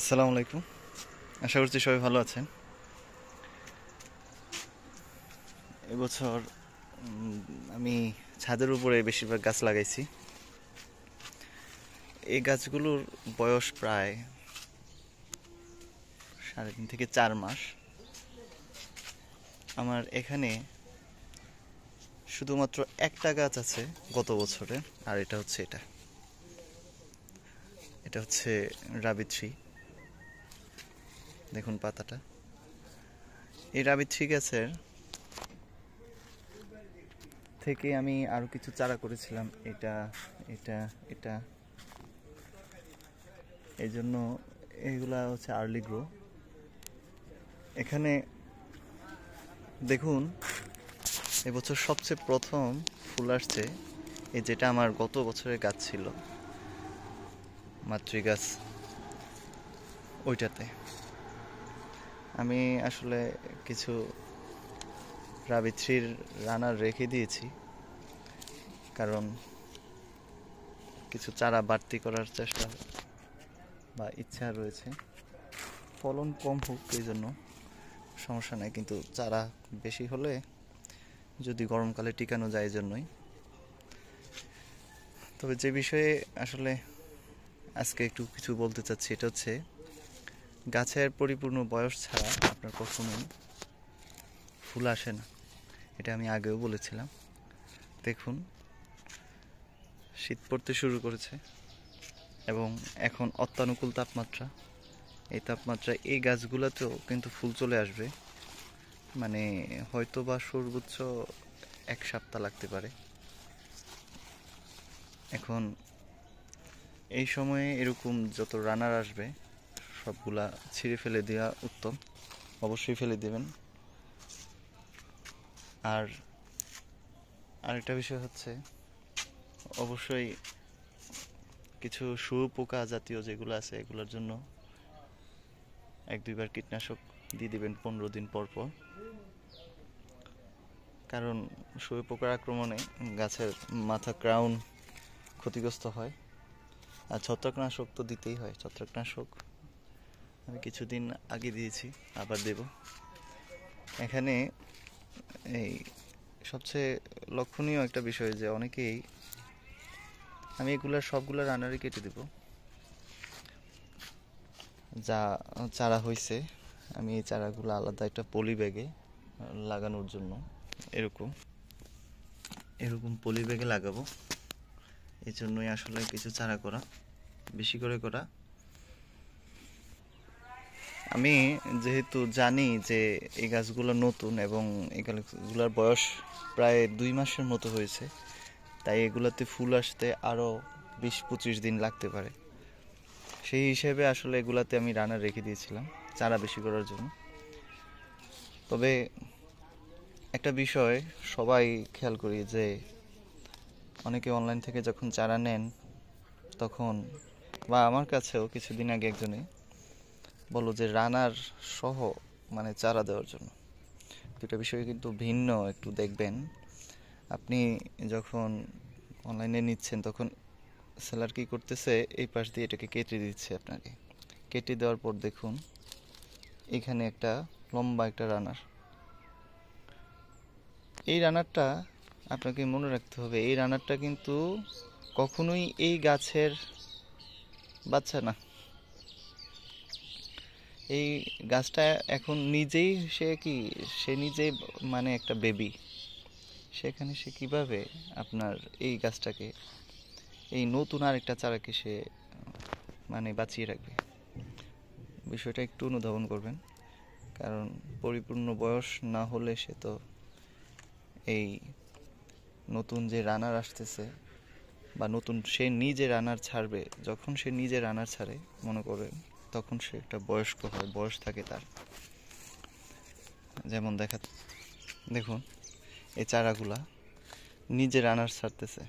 আসসালামু আলাইকুম। আশা করছি সবাই ভালো আছেন। এবছর আমি ছাদের উপরে বেশিরভাগ গাছ লাগাইছি। এই গাছগুলোর বয়স প্রায় 3.5 থেকে 4 মাস। আমার এখানে শুধুমাত্র একটা গাছ আছে গত বছরের, আর এটা হচ্ছে এটা হচ্ছে রাবি থ্রি। দেখুন পাতাটা। এই রাবি থ্রি গাছের থেকে আমি আরো কিছু চারা করেছিলাম, এটা এটা এটা এই জন্য এইগুলা হচ্ছে আর্লি গ্রো। এখানে দেখুন, এবছর সবচেয়ে প্রথম ফুল আসছে এই যেটা আমার গত বছরের গাছ ছিল, মাতৃ গাছ, ওইটাতে আমি আসলে কিছু রাবি থ্রির রানার রেখে দিয়েছি, কারণ কিছু চারা বাড়তি করার চেষ্টা বা ইচ্ছা রয়েছে। ফলন কম হোক এই জন্য সমস্যা নাই, কিন্তু চারা বেশি হলে যদি গরমকালে টিকানো যায় এই জন্যই। তবে যে বিষয়ে আসলে আজকে একটু কিছু বলতে চাচ্ছি, এটা হচ্ছে গাছের পরিপূর্ণ বয়স ছাড়া আপনার কখনোই ফুল আসে না। এটা আমি আগেও বলেছিলাম। দেখুন, শীত পড়তে শুরু করেছে এবং এখন অত্যানুকূল তাপমাত্রা। এই তাপমাত্রায় এই গাছগুলোতেও কিন্তু ফুল চলে আসবে, মানে হয়তো বা সর্বোচ্চ 1 সপ্তাহ লাগতে পারে। এখন এই সময়ে এরকম যত রানার আসবে সবগুলা ছিঁড়ে ফেলে দেওয়া উত্তম। অবশ্যই ফেলে দেবেন। আর আরেকটা বিষয় হচ্ছে, অবশ্যই কিছু শুঁয়োপোকা জাতীয় যেগুলো আছে এগুলোর জন্য 1-2 বার কীটনাশক দিয়ে দিবেন 15 দিন পর পর, কারণ শুঁয়োপোকার আক্রমণে গাছের মাথা ক্রাউন ক্ষতিগ্রস্ত হয়। আর ছত্রাকনাশক তো দিতেই হয়। ছত্রাকনাশক আমি কিছুদিন আগে দিয়েছি, আবার দেব। এখানে এই সবচেয়ে লক্ষণীয় একটা বিষয় যে অনেকেই, আমি এগুলার সবগুলা রানারই কেটে দেব যা চারা হয়েছে। আমি এই চারাগুলো আলাদা একটা পলি ব্যাগে লাগানোর জন্য এরকম এরকম পলি ব্যাগে লাগাবো। এই জন্যই আসলে কিছু চারা করা, বেশি করে করা। আমি যেহেতু জানি যে এই গাছগুলো নতুন এবং এই গাছগুলোর বয়স প্রায় 2 মাসের মতো হয়েছে, তাই এগুলোতে ফুল আসতে আরও 20-25 দিন লাগতে পারে। সেই হিসেবে আসলে এগুলাতে আমি রানার রেখে দিয়েছিলাম চারা বেশি করার জন্য। তবে একটা বিষয় সবাই খেয়াল করি যে অনেকে অনলাইন থেকে যখন চারা নেন তখন, বা আমার কাছেও কিছুদিন আগে একজনে বলল যে রানার সহ মানে চারা দেওয়ার জন্য। দুটা বিষয় কিন্তু ভিন্ন, একটু দেখবেন। আপনি যখন অনলাইনে নিচ্ছেন তখন সেলার কি করতেছে, এই পাশ দিয়ে এটাকে কেটে দিচ্ছে আপনাকে। কেটে দেওয়ার পর দেখুন এখানে একটা লম্বা একটা রানার। এই রানারটা আপনাকে মনে রাখতে হবে, এই রানারটা কিন্তু কখনোই এই গাছের বাচ্চা না। এই গাছটা এখন নিজেই সে নিজেই মানে একটা বেবি। সেখানে সে কিভাবে আপনার এই গাছটাকে, এই নতুন আরেকটা চারাকে সে মানে বাঁচিয়ে রাখবে। বিষয়টা একটু অনুধাবন করবেন, কারণ পরিপূর্ণ বয়স না হলে সে তো এই নতুন যে রানার আসতেছে বা নতুন সে নিজে রানার ছাড়বে, যখন সে নিজে রানার ছাড়ে মনে করেন তখন সে একটা বয়স্ক হয়, বয়স থাকে তার। যেমন দেখুন এই চারাগুলা নিজে রানার ছাড়তেছে।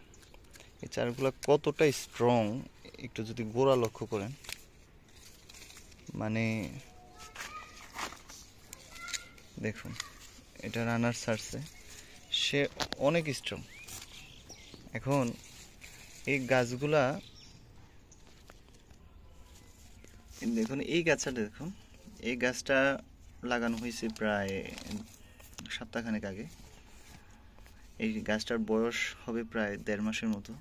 এই চারাগুলা কতটা স্ট্রং একটু যদি গোড়া লক্ষ্য করেন, মানে দেখুন এটা রানার ছাড়ছে, সে অনেক স্ট্রং। এখন এই গাছগুলা দেখুন এই গাছটা দেখুন, এই গাছটা লাগানো হয়েছে প্রায় সপ্তাহখানেক আগে। এই গাছটার বয়স হবে প্রায় 1.5 মাসের মতো।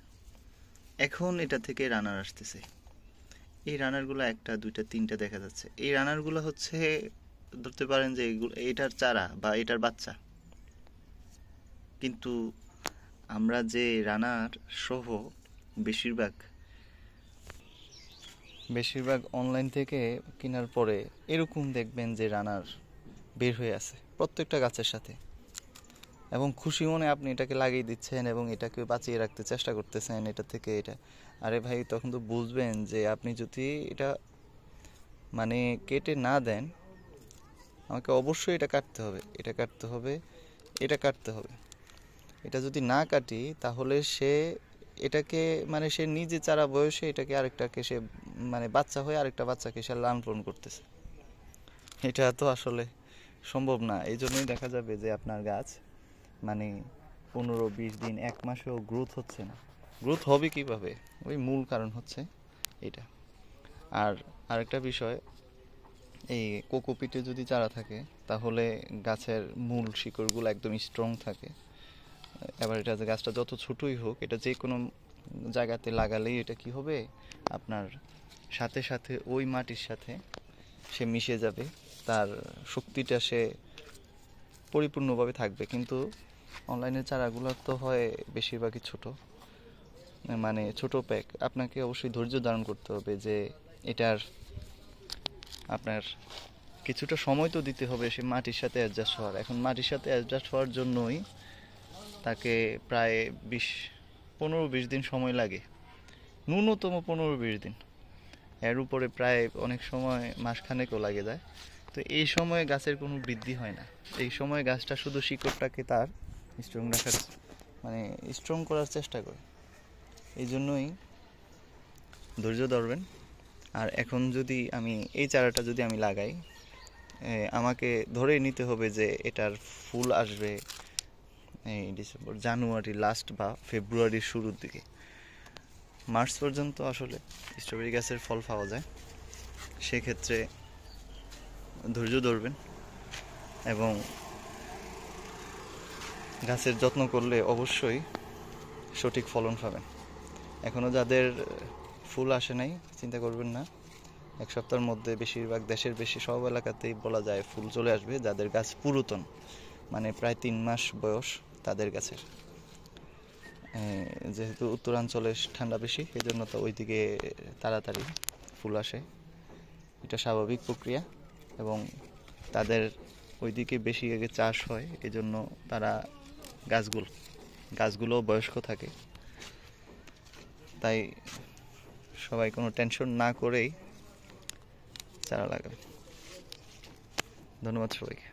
এখন এটা থেকে রানার আসতেছে। এই রানারগুলো 1টা 2টা 3টা দেখা যাচ্ছে। এই রানারগুলো হচ্ছে ধরতে পারেন যে এটার চারা বা এটার বাচ্চা। কিন্তু আমরা যে রানার সহ বেশিরভাগ অনলাইন থেকে কেনার পরে এরকম দেখবেন যে রানার বের হয়ে আছে প্রত্যেকটা গাছের সাথে, এবং খুশি মনে আপনি এটাকে লাগিয়ে দিচ্ছেন এবং এটাকে বাঁচিয়ে রাখতে চেষ্টা করতেছেন এটা থেকে এটা। আরে ভাই, তখন তো বুঝবেন যে আপনি যদি এটা মানে কেটে না দেন, আমাকে অবশ্যই এটা কাটতে হবে, এটা কাটতে হবে, এটা কাটতে হবে। এটা যদি না কাটি তাহলে সে এটাকে মানে সে নিজে চারা বয়সে এটাকে আরেকটাকে সে মানে বাচ্চা হয়ে আরেকটা বাচ্চাকে সে লালন পালন করতেছে। এটা তো আসলে সম্ভব না। এই জন্যই দেখা যাবে যে আপনার গাছ মানে 15-20 দিন 1 মাসেও গ্রোথ হচ্ছে না। গ্রোথ হবে কিভাবে? ওই মূল কারণ হচ্ছে এটা। আর আরেকটা বিষয়, এই কোকোপিটে যদি চারা থাকে তাহলে গাছের মূল শিকড়গুলো একদম স্ট্রং থাকে। এবার এটা যে গাছটা যত ছোটই হোক, এটা যে কোনো জায়গাতে লাগালেই এটা কি হবে, আপনার সাথে সাথে ওই মাটির সাথে সে মিশে যাবে, তার শক্তিটা সে পরিপূর্ণভাবে থাকবে। কিন্তু অনলাইনের চারাগুলো তো হয় বেশিরভাগই ছোট, মানে ছোট প্যাক। আপনাকে অবশ্যই ধৈর্য ধারণ করতে হবে যে এটার আপনার কিছুটা সময় তো দিতে হবে সে মাটির সাথে অ্যাডজাস্ট হওয়ার। এখন মাটির সাথে অ্যাডজাস্ট হওয়ার জন্যই তাকে প্রায় 15-20 দিন সময় লাগে, ন্যূনতম 15-20 দিন। এর উপরে প্রায় অনেক সময় মাসখানেকও লাগে যায়। তো এই সময়ে গাছের কোনো বৃদ্ধি হয় না। এই সময় গাছটা শুধু শিকড়টাকে তার স্ট্রং রাখার মানে স্ট্রং করার চেষ্টা করে। এই জন্যই ধৈর্য ধরবেন। আর এখন যদি আমি এই চারাটা যদি আমি লাগাই, আমাকে ধরে নিতে হবে যে এটার ফুল আসবে এই ডিসেম্বর, জানুয়ারি লাস্ট বা ফেব্রুয়ারির শুরুর দিকে। মার্চ পর্যন্ত আসলে স্ট্রবেরি গাছের ফল পাওয়া যায়। সেক্ষেত্রে ধৈর্য ধরবেন এবং গাছের যত্ন করলে অবশ্যই সঠিক ফলন পাবেন। এখনও যাদের ফুল আসে নাই চিন্তা করবেন না, 1 সপ্তাহের মধ্যে বেশিরভাগ দেশের বেশি সব এলাকাতেই বলা যায় ফুল চলে আসবে। যাদের গাছ পুরাতন মানে প্রায় 3 মাস বয়স তাদের গাছের, যেহেতু উত্তরাঞ্চলে ঠান্ডা বেশি এই জন্য তো ওইদিকে তাড়াতাড়ি ফুল আসে, এটা স্বাভাবিক প্রক্রিয়া। এবং তাদের ওইদিকে বেশি আগে চাষ হয়, এই জন্য তারা গাছগুলো বয়স্ক থাকে। তাই সবাই কোনো টেনশন না করেই চারা লাগাবে। ধন্যবাদ সবাইকে।